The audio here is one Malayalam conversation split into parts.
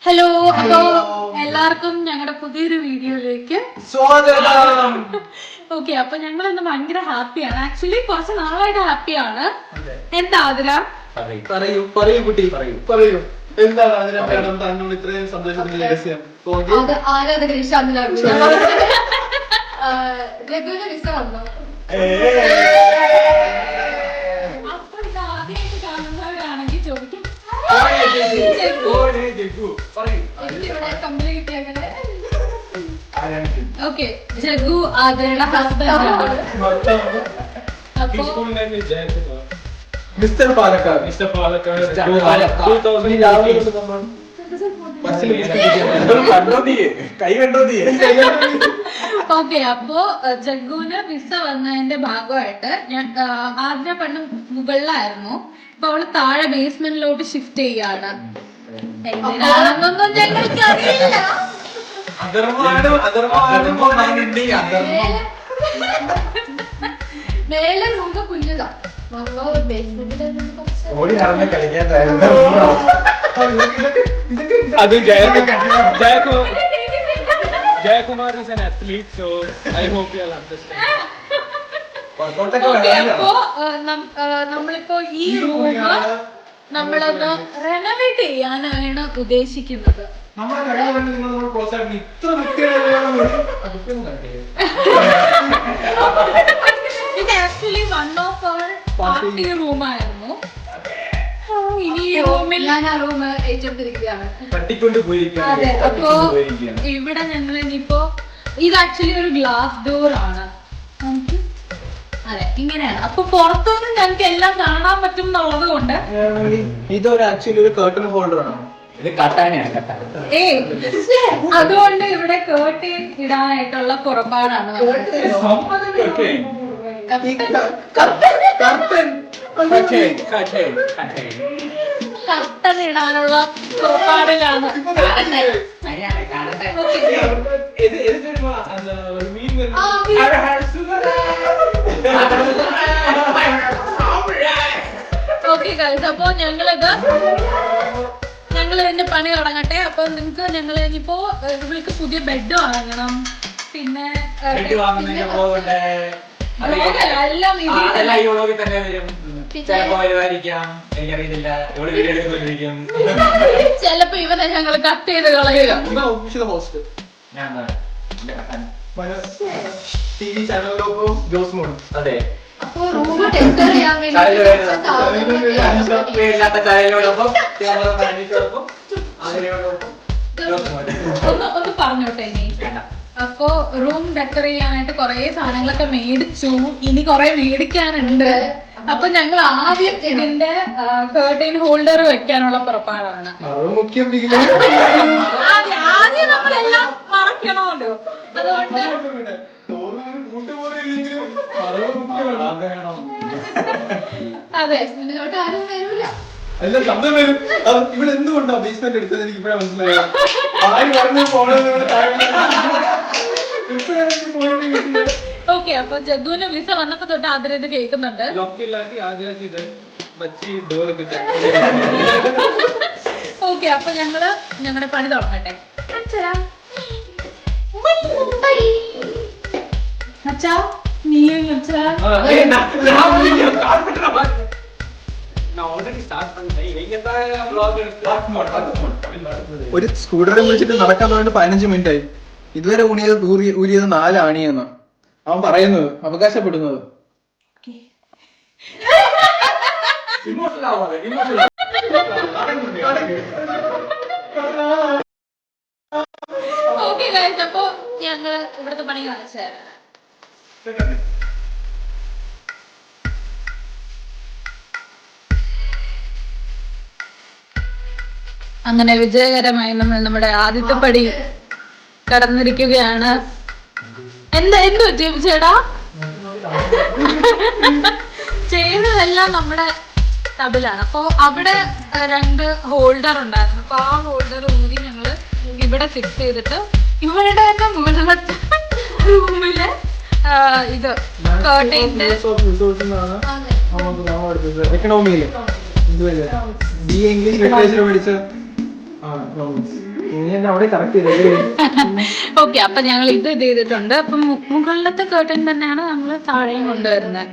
ഹലോ, അപ്പോ എല്ലാവർക്കും ഞങ്ങളുടെ പുതിയൊരു വീഡിയോയിലേക്ക് സ്വാഗതം. ഓക്കെ, അപ്പൊ ഞങ്ങൾ ഇന്ന് ഭയങ്കര ഹാപ്പിയാണ്. ആക്ച്വലി കുറച്ച് നാളായിട്ട് ഹാപ്പിയാണ്. എന്താ ആതിര? പറയൂ പറയൂ കുട്ടി പറയൂ. എന്താണ് അതിനെ മേഡം തന്നോട് ഇത്രയും സന്തോഷത്തിന്റെ രഹസ്യം? അപ്പൊ ഇത് ആദ്യമായിട്ട് കാണുന്നവരാണെങ്കിൽ ചോദിക്കും, ഓക്കെ, ജഗ്ഗു ആതിരയുടെ ഹസ്ബൻഡ്. അപ്പൊ മിസ്റ്റർ പാലക്കാട് കൈ കണ്ടോ നീ? ഓക്കെ, അപ്പോ ജഗ്ഗുവിന് വിസ വന്നതിന്റെ ഭാഗമായിട്ട് ഞാൻ ആദ്യ പെണ്ണ് മുകളിലായിരുന്നു. അപ്പൊ അവള് താഴെ ബേസ്മെന്റിലോട്ട് ഷിഫ്റ്റ് ചെയ്യാണ്. എന്തിനാണെന്നൊന്നും ഞങ്ങൾക്ക് അറിയില്ല. മേലെ നമുക്ക് കുഞ്ഞതാ. Jayakumar is an athlete, so I hope you'll understand. അപ്പോ നമ്മളിപ്പോ ഈ റൂം നമ്മളൊന്ന് റെനോവേറ്റ് ചെയ്യാനാണ് ഉദ്ദേശിക്കുന്നത്. ഇത് actually one of our party റൂമായിരുന്നു. ഇനി ഈ റൂമിൽ ഞാൻ ആ റൂം ഏറ്റെടുത്തിരിക്കുകയാണ്. അതെ, അപ്പോ ഇവിടെ ഞങ്ങൾ ഇനിയിപ്പോ ഇത് ആക്ച്വലി ഒരു ഗ്ലാസ് ഡോർ ആണ്. നമുക്ക് അതെ ഇങ്ങനെയാണ്. അപ്പൊ പുറത്തുനിന്ന് ഞങ്ങൾക്ക് എല്ലാം കാണാൻ പറ്റും എന്നുള്ളത് കൊണ്ട് ഇതൊരു ആക്ച്വലി ഒരു കേർട്ടൺ ഹോൾഡർ ആണ്. അതുകൊണ്ട് ഇവിടെ കേർട്ടൻ ഇടാനായിട്ടുള്ള പുറപ്പാടാണ്. കർട്ടൻ ഇടാനുള്ള പുറപ്പാടിലാണ്. ഓക്കെ ഗൈസ്, അപ്പൊ ഞങ്ങൾ ഇതിന്റെ പണി തുടങ്ങട്ടെ. അപ്പൊ നിങ്ങക്ക് ഞങ്ങൾ ഇനിയിപ്പോ ഇവൾക്ക് പുതിയ ബെഡ് വാങ്ങണം. പിന്നെ ചെലപ്പോ ഇവനെ ഞങ്ങൾ കട്ട് ചെയ്ത് കളയുക. അതെ, അപ്പൊ റൂം ടെസ്റ്റർ ചെയ്യാൻ വേണ്ടി ഒന്ന് പറഞ്ഞോട്ടെ ഇനി. അപ്പൊ റൂം ഡെക്കർ ചെയ്യാനായിട്ട് കൊറേ സാധനങ്ങളൊക്കെ മേടിച്ചു. ഇനി കൊറേ മേടിക്കാനുണ്ട്. അപ്പൊ ഞങ്ങൾ ആദ്യം ഇതിന്റെ കേർട്ടൻ ഹോൾഡർ വെക്കാനുള്ള പുറപ്പാടാണ്. ആദ്യം നമ്മളെല്ലാം മറക്കണമല്ലോ. അതുകൊണ്ട് അതെ, ആരും വരൂല. അല്ല, ശബ്ദം വരും. ഇവിടെ എന്തുകൊണ്ടാ ബേസ്മെന്റ് എടുത്തത് എനിക്ക് ഇപ്പഴാ മനസ്സിലായോ. ആര് പറഞ്ഞു പോണെന്ന്. ഓക്കെ, അപ്പൊ ജഗ്ഗുവിന് വിസ വന്നപ്പോ തൊട്ട് ആദ്യം ഇത് കേൾക്കുന്നുണ്ട്. ഓക്കെ, അപ്പൊ ഞങ്ങളുടെ പണി തുടങ്ങട്ടെ. അച്ഛാ, ഒരു സ്കൂട്ടറെ വിളിച്ചിട്ട് നടക്കാൻ തുടങ്ങിട്ട് 15 മിനിറ്റ് ആയി. ഇതുവരെ ഊരിയത് 4 ആണിയെന്ന് അവൻ പറയുന്നത്, അവകാശപ്പെടുന്നത്. ഓക്കെ ഗൈസ്, അപ്പൊ ഞങ്ങള് ഇവിടുത്തെ പണി കാണിച്ചു തരാം. അങ്ങനെ വിജയകരമായി നമ്മൾ നമ്മുടെ ആദ്യത്തെ പടി കടന്നിരിക്കുകയാണ്. എന്ത് ചേട്ടാ ചെയ്യുന്നതെല്ലാം നമ്മുടെ ടബിലാണ്. അപ്പൊ അവിടെ 2 ഹോൾഡർ ഉണ്ടായിരുന്നു. അപ്പൊ ആ ഹോൾഡർ ഊരി ഞങ്ങള് ഇവിടെ ഫിക്സ് ചെയ്തിട്ട് ഇവരുടെ തന്നെ മുകളിലത്തെ റൂമില് ഇത് കേർട്ടന്റെ എക്കണോമിയില് ഇംഗ്ലീഷ് ലിറ്ററേച്ചർ പഠിച്ച അവിടെ കറക്റ്റ് ചെയ്തേ. ഓക്കെ, അപ്പൊ ഞങ്ങൾ ഇത് ചെയ്തിട്ടുണ്ട്. അപ്പൊ മുകളിലത്തെ കേട്ടൻ തന്നെയാണ് നമ്മൾ താഴെയും കൊണ്ടുവരുന്നത്.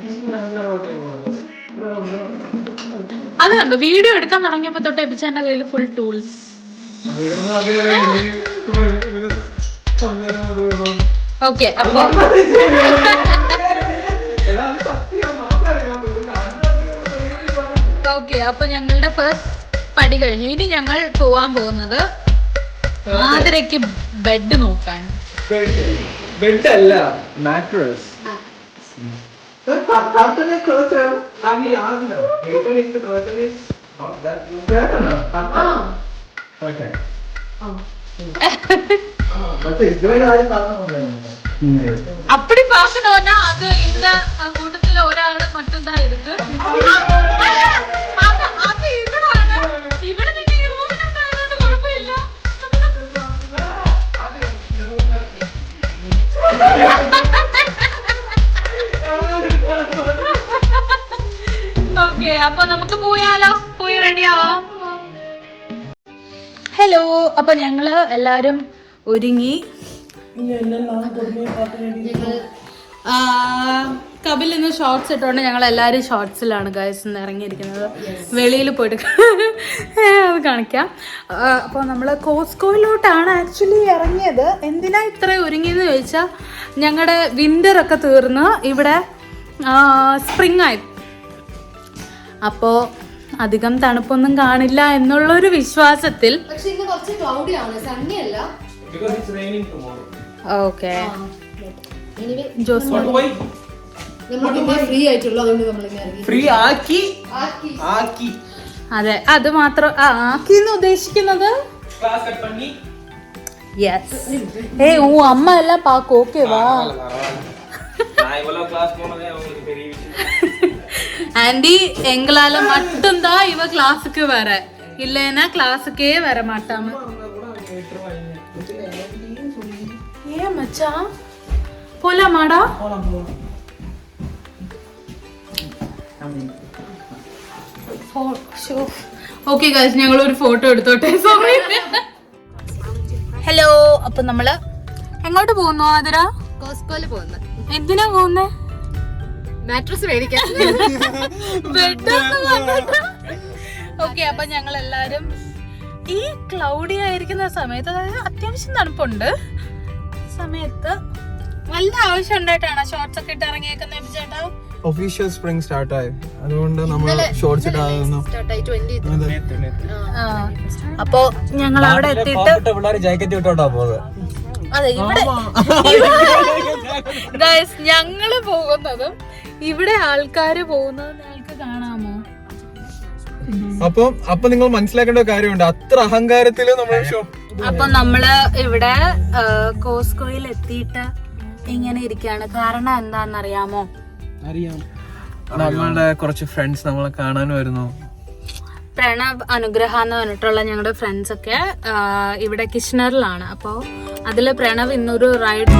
അത് കണ്ടു, വീഡിയോ എടുക്കാൻ തുടങ്ങിയപ്പോ തൊട്ട് എബിച്ചാന്റെ കയ്യിൽ ഫുൾ ടൂൾസ്. ഓക്കെ, അപ്പൊ ഓക്കെ, അപ്പൊ ഞങ്ങളുടെ ഫസ്റ്റ് പടി കഴിഞ്ഞു. ഇനി ഞങ്ങൾ പോവാൻ പോകുന്നത് ആതിരയ്ക്ക് ബെഡ് നോക്കാൻ. ബെഡ് അല്ല, മാട്രസ്. அப்படி பாக்கணும்னா அது இந்த கூட்டத்துல ஒராள் மட்டும் தான் இருக்கு. அது இவடாണ്. ഇവിടെ நீங்க റൂമിനുണ്ടായത് കുഴപ്പമില്ല. ഓക്കെ, അപ്പൊ നമുക്ക് പോയാലോ? പോയി റെഡിയാവാം. ഹലോ, അപ്പൊ ഞങ്ങള് എല്ലാരും ഒരുങ്ങി. കപിൽ ഇന്ന് ഷോർട്സ് ഇട്ടോണ്ട് ഞങ്ങൾ എല്ലാവരും ഷോർട്സിലാണ് ഗൈസ് ഇന്ന് ഇറങ്ങിയിരിക്കുന്നത്. വെളിയിൽ പോയിട്ട് അത് കാണിക്കാം. അപ്പോൾ നമ്മൾ കോസ്കോയിലോട്ടാണ് ആക്ച്വലി ഇറങ്ങിയത്. എന്തിനാ ഇത്ര ഒരുങ്ങിയെന്ന് ചോദിച്ചാൽ ഞങ്ങളുടെ വിൻ്റർ ഒക്കെ തീർന്ന് ഇവിടെ സ്പ്രിങ് ആയി. അപ്പോൾ അധികം തണുപ്പൊന്നും കാണില്ല എന്നുള്ളൊരു വിശ്വാസത്തിൽ. ഓക്കെ, അതെ, അത് മാത്രം ആക്കിന്ന് ഉദ്ദേശിക്കുന്നത്. യെസ്, അമ്മ എല്ലാം പാക്ക്. ഓക്കെ, വാ ஆண்டி, எங்களால மட்டும்தான் இவ கிளாஸுக்கு வர, இல்லைன்னா கிளாஸுக்கே வர மாட்டாம. ஏன் மச்சான், போலாமாடா? ഓക്കെ ഗൈസ്, ഞങ്ങൾ ഒരു ഫോട്ടോ എടുത്തോട്ടെ. സോറി. ഹലോ, അപ്പൊ നമ്മള് എങ്ങോട്ട് പോകുന്നു ആതിര? കോസ്കോയില് പോകുന്നു. എന്തിനാ പോകുന്നേ? മാട്രസ് മേടിക്കാൻ. ഓക്കെ, അപ്പൊ ഞങ്ങൾ എല്ലാരും ഈ ക്ലൗഡി ആയിരിക്കുന്ന സമയത്ത്, അതായത് അത്യാവശ്യം തണുപ്പുണ്ട് സമയത്ത്, വല്ല ആവശ്യം ഉണ്ടായിട്ടാണ് ഷോർട്സ് ഒക്കെ ഇട്ട് ഇറങ്ങിയേക്കുന്നത് ചേട്ടാ. ഒഫീഷ്യൽ സ്പ്രിംഗ് സ്റ്റാർട്ട് ആയി, അതുകൊണ്ട് നമ്മൾ ഷോർട്സ് ഇട്ടാകുന്നു. അപ്പൊ ഞങ്ങൾ അവിടെ എത്തിയിട്ട് ജാക്കറ്റ് ഇട്ടോണ്ടാ പോകുന്നത്. അതെ, ഇവിടെ ഗൈസ് ഞങ്ങള് പോകുന്നതും ഇവിടെ ആൾക്കാര് പോകുന്നതും നിങ്ങൾക്ക് കാണാമോ? അപ്പൊ നിങ്ങൾ മനസ്സിലാക്കേണ്ട കാര്യമുണ്ട്, അത്ര അഹങ്കാരത്തില് നമ്മൾ. അപ്പൊ നമ്മള് ഇവിടെ കോസ്കോയിൽ എത്തിയിട്ട് ഇങ്ങനെ ഇരിക്കാണ്. കാരണം എന്താന്നറിയാമോ? അറിയാം, നമ്മളുടെ കുറച്ച് ഫ്രണ്ട്സ് നമ്മളെ കാണാൻ വരുന്നു. പ്രണവ്, അനുഗ്രഹ എന്ന് പറഞ്ഞിട്ടുള്ള ഞങ്ങളുടെ ഫ്രണ്ട്സ് ഒക്കെ ഇവിടെ കിഷ്ണറിലാണ്. അപ്പോൾ അതിൽ പ്രണവ് ഇന്നൊരു റൈഡ്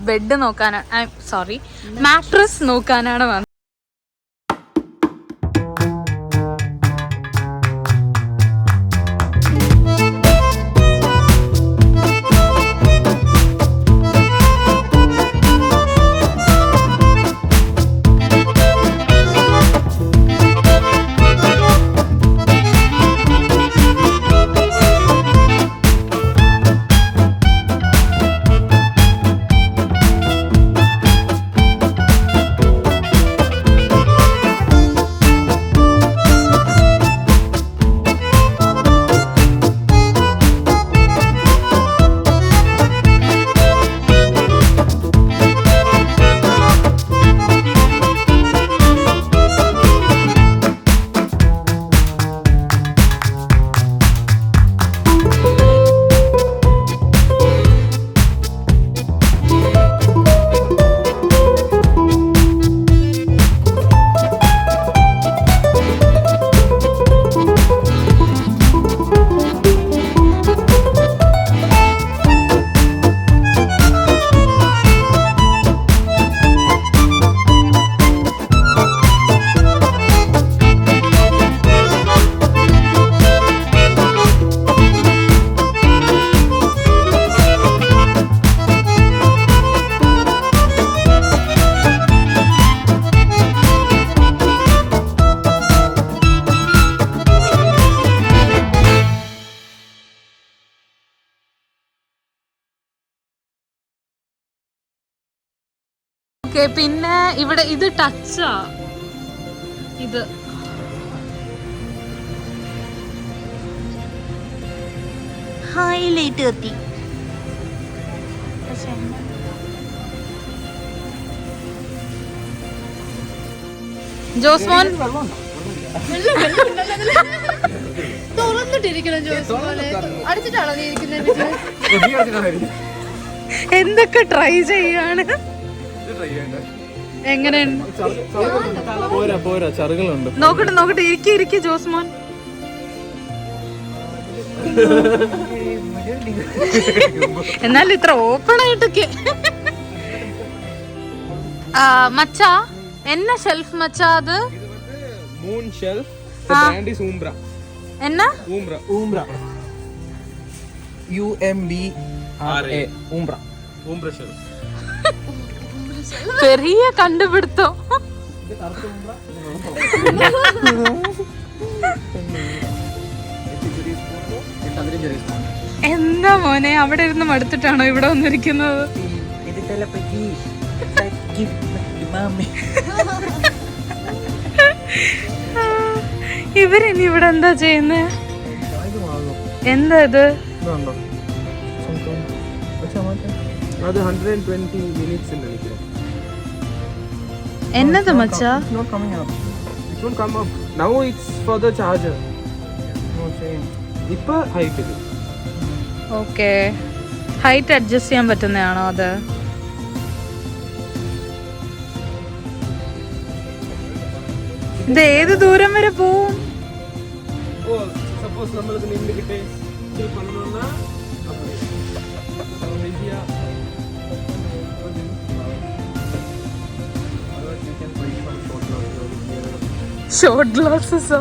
ബെഡ് നോക്കാനാണ്, സോറി, മാട്രസ് നോക്കാനാണ് വന്നത്. പിന്നെ ഇവിടെ ഇത് ടച്ചാ, ഇത് ഹൈലൈറ്റ് എത്തി. ജോസ്മോൻ തുറന്നിട്ടിരിക്കണം. ജോസ്മോനെ അടിച്ചിട്ടാണോ നീ ഇരിക്കുന്നത്? എന്തൊക്കെ ട്രൈ ചെയ്യാണ്. എങ്ങനെയുണ്ട്? നോക്കട്ടെ നോക്കട്ടെ, ഇരിക്കെ ജോസ്മോൻ. എന്നാലും ഇത്ര ഓപ്പൺ ആയിട്ടൊക്കെ. മച്ചാ എന്നാ ഷെൽഫ് മച്ചാ അത്? Moon shelf, brand is Umbra. എന്നാ? Umbra. UMBRA Umbra. Umbra shelf. പെരിയ കണ്ടുപിടുത്തം. എന്താ മോനെ അവിടെ ഇരുന്ന് മടുത്തിട്ടാണോ ഇവിടെ വന്നിരിക്കുന്നത്? ഇവരിനി ഇവിടെ എന്താ ചെയ്യുന്നത്? എന്താ ഇത്? അത് 120 minutes in the എന്നത് മച്ചാ? It won't come up. Now it's for the charger. ഇപ്പൊ ഹൈറ്റ് ഇത്. ഓക്കെ, ഹൈറ്റ് അഡ്ജസ്റ്റ് ചെയ്യാൻ പറ്റുന്നതാണോ അത്? ഇത് ഏത് ദൂരം വരെ പോവും? ഓ സപ്പോസ് നമ്മൾ ഇത് നിന്നിട്ട് ഇത് പണിന്നാ ഷോർട്ട് ഗ്ലാസസോ?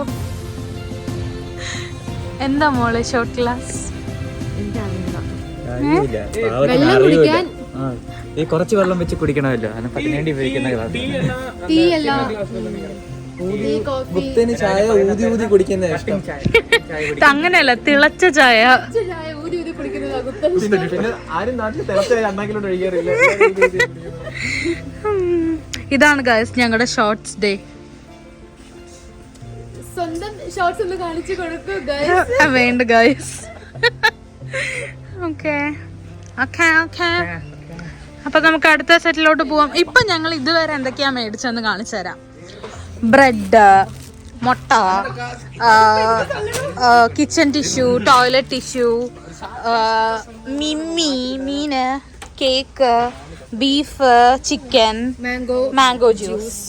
എന്താ മോളെ ഷോർട്ട് ഗ്ലാസ്? കുറച്ച് വെള്ളം വെച്ച് കുടിക്കണമല്ലോ, അതിന് വേണ്ടി ഉപയോഗിക്കുന്ന ഗ്ലാസ്. ചായ ഊതി ഊതി കുടിക്കുന്ന ഇഷ്ടം. അങ്ങനെയല്ല, തിളച്ച ചായ. ആരും നാട്ടിൽ തിളച്ച ചായ ഉണ്ടാക്കിലോട്ട് ഒഴിക്കാറില്ല. ഇതാണ് ഗൈസ് ഞങ്ങളുടെ ഷോർട്സ് ഡേ. സ്വന്തം ഷോർട്സ് ഒന്ന് കാണിച്ചു കൊടുക്കൂ വേണ്ട ഗൈസ്. ഓക്കെ ഓക്കെ ഓക്കെ, അപ്പൊ നമുക്ക് അടുത്ത സെറ്റിലോട്ട് പോവാം. ഇപ്പൊ ഞങ്ങൾ ഇതുവരെ എന്തൊക്കെയാ മേടിച്ചെന്ന് കാണിച്ചു തരാം. ബ്രെഡ്, മുട്ട, കിച്ചൺ ടിഷ്യൂ, ടോയ്ലറ്റ് ടിഷ്യൂ, മീന്, cake, beef, chicken, mango juice.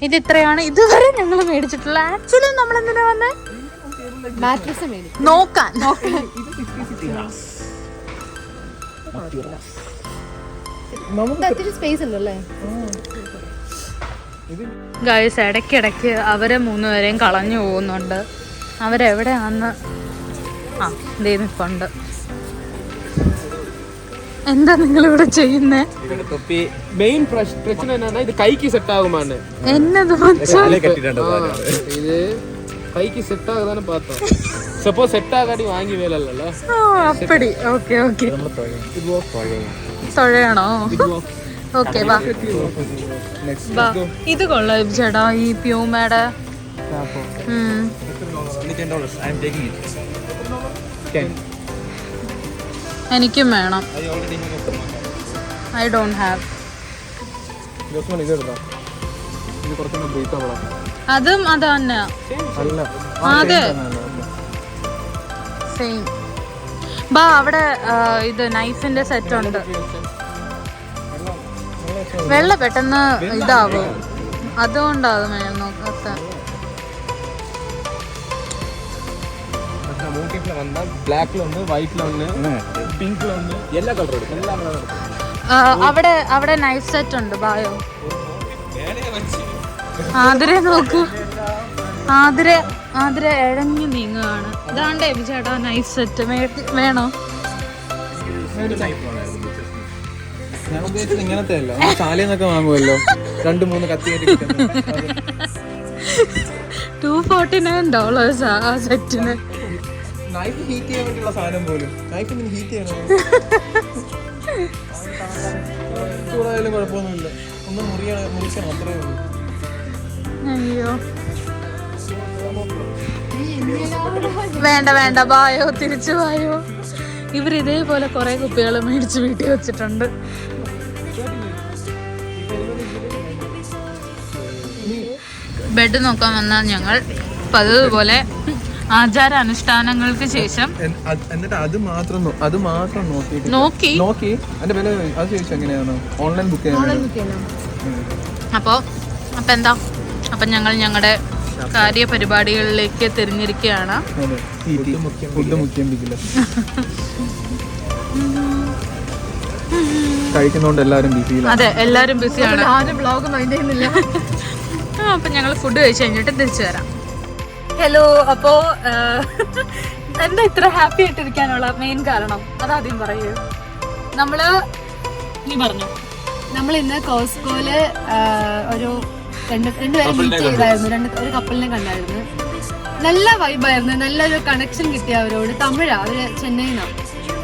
ഇത് ഇത്രയാണ് ഇതുവരെ ഞങ്ങൾ മേടിച്ചിട്ടുള്ള. ആക്ച്വലി നമ്മൾ എന്തിനാ വന്നേ? നോക്കാൻ. ഒത്തിരി സ്പേസ് ഉണ്ടല്ലേ? ഗൈസ് ഇടയ്ക്കിടയ്ക്ക് അവരെ 3 പേരെയും കളഞ്ഞു പോകുന്നുണ്ട്. അവരെവിടെയാന്ന് നിപ്പുണ്ട്. എന്താ നിങ്ങൾ ഇവിടെ ചെയ്യുന്നേ? മെയിൻ പ്രശ്നം എന്നാ ഇത് കൈക്ക് സെറ്റ് ആകുമാണ്. എന്നത് ഇത് കൈക്ക് സെറ്റ് ആകാതെ പാത്തോ. സപ്പോസ് സെറ്റ് ആകാടി വാങ്ങി വേലല്ലോ. അപ്പടി. Okay okay. തൊഴയാണോ? ഓക്കെ വാ. ഇത് കൊള്ളാം ചേട്ടാ, ഈ പ്യൂമയുടെ. എനിക്കും വേണം. I don't have. അതും അത് തന്നെയാ. അതെ സെയിം. ബാ അവിടെ ഇത് നൈഫിന്റെ സെറ്റ് ഉണ്ട്. വെള്ള പെട്ടെന്ന് ഇതാവും, അതുകൊണ്ടാവും നോക്കാത്ത. അവിടെ നൈഫ് സെറ്റ് ഉണ്ട്. ബായോ ആതിരെ നോക്കൂ. ആതിരെ ഇഴഞ്ഞു നീങ്ങുകയാണ്. ഇതാണ്ടേ ചേട്ടാ നൈഫ് സെറ്റ്. വേണോ? ഞാൻ ഉദ്ദേശിച്ചത് ഇങ്ങനത്തെ അല്ല, ചാലയെന്നൊക്കെ വാങ്ങുമല്ലോ 2-3 കത്തി. $249 ആ സെറ്റിന്. നൈഫ് ഹീറ്റ് ചെയ്യാൻ വേണ്ടിയുള്ള സാധനം പോലും. നൈഫ് ഹീറ്റ് ചെയ്യണം. ചൂടായാലും കുഴപ്പമൊന്നുമില്ല, ഒന്ന് മുറിക്കണം അത്രേ ഉള്ളൂ. അയ്യോ വേണ്ട ബായോ, തിരിച്ചു പോയോ. ഇവർ ഇതേപോലെ കുറെ കുപ്പികൾ മേടിച്ച് വീട്ടിൽ വെച്ചിട്ടുണ്ട്. ബെഡ് നോക്കാൻ വന്ന ഞങ്ങൾ പതിവുപോലെ ആചാരാനുഷ്ഠാനങ്ങൾക്ക് ശേഷം എന്നിട്ട് അത് മാത്രം നോക്കി അതിന്റെ വില അത് ചോദിച്ചു എങ്ങനെയാണ് ഓൺലൈൻ ബുക്ക് ചെയ്യാൻ. അപ്പൊ എന്താ, അപ്പൊ ഞങ്ങൾ ഞങ്ങളുടെ കാര്യപരിപാടികളിലേക്ക് തിരിഞ്ഞിരിക്കുകയാണ്. കഴിക്കുന്നോണ്ട് എല്ലാരും ബിസിയിലാണ്. അതെ, എല്ലാരും ബിസിയാണ്. ആരും ബ്ലോഗ് മൈൻഡ് ചെയ്യുന്നില്ല. അപ്പൊ ഞങ്ങൾ ഫുഡ് കഴിച്ച് കഴിഞ്ഞിട്ട് തിരിച്ചു വരാം. ഹലോ. അപ്പോ എന്താ ഇത്ര ഹാപ്പി ആയിട്ടിരിക്കാനുള്ള മെയിൻ കാരണം അതാദ്യം പറയൂ. നീ പറഞ്ഞു. നമ്മൾ ഇന്ന് കോസ്കോയില് ഒരു രണ്ടുപേരെ മീറ്റ് ചെയ്തായിരുന്നു. ഒരു കപ്പിളിനെ കണ്ടായിരുന്നു. നല്ല വൈബായിരുന്നു, നല്ലൊരു കണക്ഷൻ കിട്ടി അവരോട്. തമിഴാ, അവര് ചെന്നൈന്നാണ്.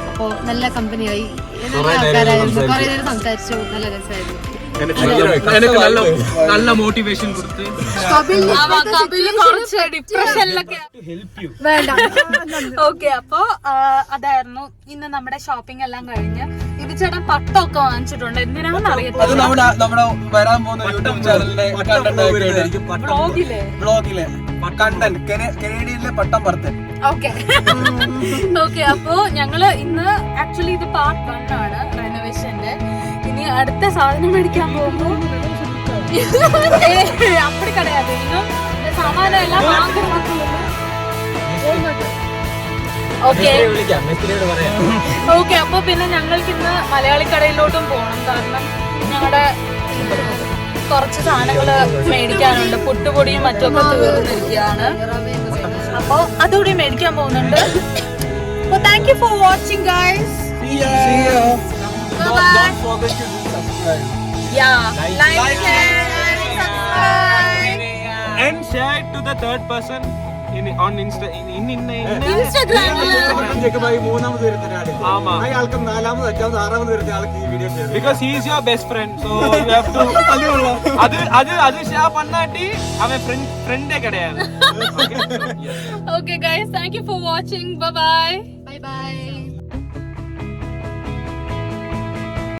അപ്പോ നല്ല കമ്പനിയായി, നല്ല ആൾക്കാരായിരുന്നു. കുറെ നേരം സംസാരിച്ചു, നല്ല രസമായിരുന്നു. നല്ല മോട്ടിവേഷൻ കൊടുത്ത് ഡിപ്രഷനിലൊക്കെ വേണ്ട. ഓക്കെ, അപ്പൊ അതായിരുന്നു ഇന്ന് നമ്മുടെ ഷോപ്പിംഗ് എല്ലാം കഴിഞ്ഞ്. ഇത് ചേട്ടൻ പട്ടമൊക്കെ വാങ്ങിച്ചിട്ടുണ്ട്. എന്തിനാണെന്ന് അറിയത്തില്ല. നമ്മുടെ വരാൻ പോകുന്ന യൂട്യൂബ് ചാനലിന്റെ ബ്ലോഗിലെ കണ്ടന്റ് കനേഡിയനിലെ പട്ടം പറത്തൻ. ഓക്കെ അപ്പോ ഞങ്ങള് ഇന്ന് ആക്ച്വലി ഇത് പാർട്ട് 1 ആണ് റെനോവേഷന്റെ. ഇനി അടുത്ത സാധനം മേടിക്കാൻ പോകുമ്പോ അപ്പടി കടയാതെ ഇന്നും സാമാനം എല്ലാം ഓക്കെ. അപ്പൊ പിന്നെ ഞങ്ങൾക്ക് ഇന്ന് മലയാളി കടയിലോട്ടും പോകണം. കാരണം ഞങ്ങളുടെ കുറച്ച് സാധനങ്ങള് മേടിക്കാനുണ്ട്. പുട്ടുപൊടിയും മറ്റൊക്കെ തീർന്നിരിക്കുകയാണ്. അപ്പൊ അതുകൂടി മേടിക്കാൻ പോകുന്നുണ്ട്. അപ്പൊ thank you for watching guys. Don't forget to subscribe. Like, share, and subscribe. and share it to the third person on Instagram. അയാൾക്ക് 4ാമത് 5ാമത് 6ാമത് വരുന്ന ആൾക്ക് ഈ video share because he is your best friend, so you have to adu share pannati ave friend kadayadu. Okay guys, thank you for watching. Bye bye. Bye bye.